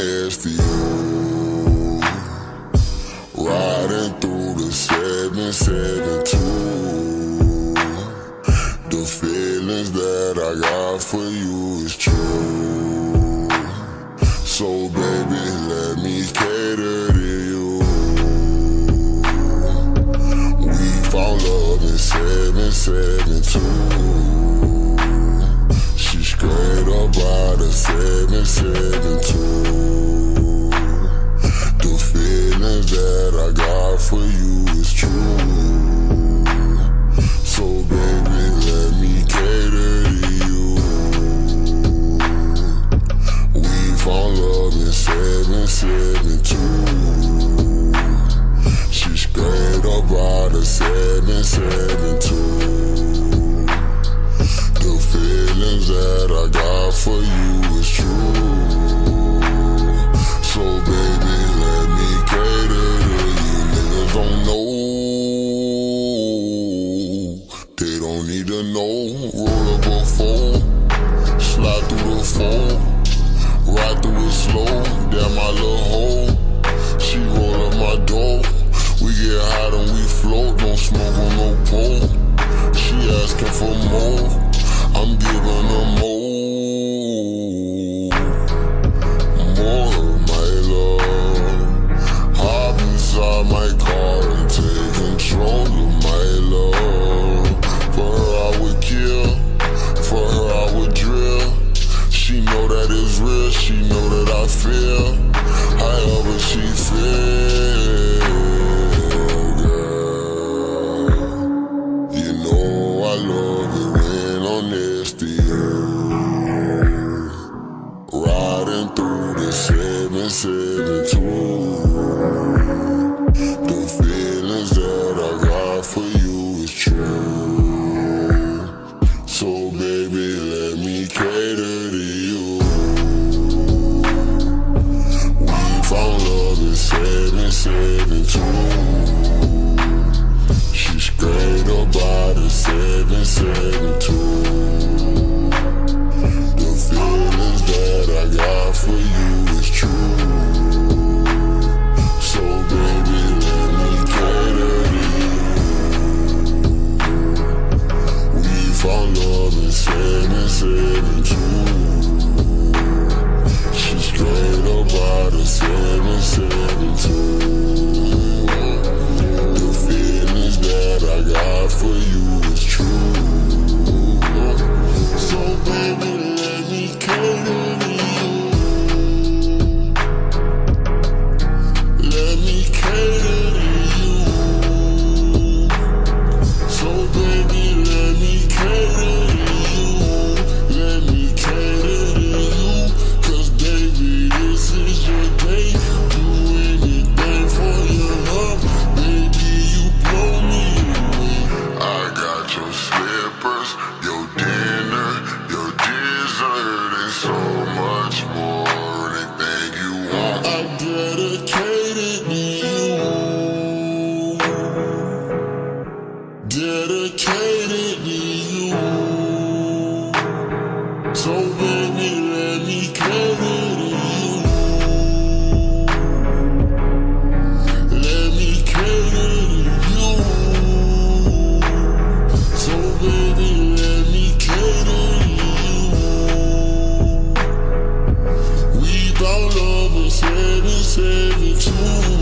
nasty. Riding through the 772. The feelings that I got for you is true. So baby, let me cater to you. We found love in 772. She straight up out of 772. The feelings that I got for you is true. So baby, let me cater to you. We found love in 772. She straight up out of 772. The feelings that I got for you is true. So baby, let me cater to you. Niggas don't know, they don't need to know. Roll up a phone, slide through the phone, ride through it slow. Damn my little hoe, she roll up my door. We get hot and we float, don't smoke on no pole. She asking for more, I'm giving her more. More, my love. Hop inside my car and take control of my love. For her I would kill, for her I would drill. She know that it's real, she know that I feel however she feel, girl. You know I love it when I'm next to you. Riding through the 772. The feelings that I got for you is true. So baby, let me cater to you. We found love in 772. She straight up out of 772. The feelings that I got for you is true. So baby, let me cater to you. We found love in 772. She straight up out of 772. The feelings that I got for you is true. So baby, let me cater to you. Let me cater to you. So baby, let me cater to you. Let me cater to you. Cause baby, this is your day. Do anything for your love. Baby, you blow me away. I got your slippers, your dinner, your dessert, and so much more. Anything you want, I dedicated to you. Dedicated to you. So baby, let me cater to you. Let me cater to you. So baby, let me cater to you. We found love in 772.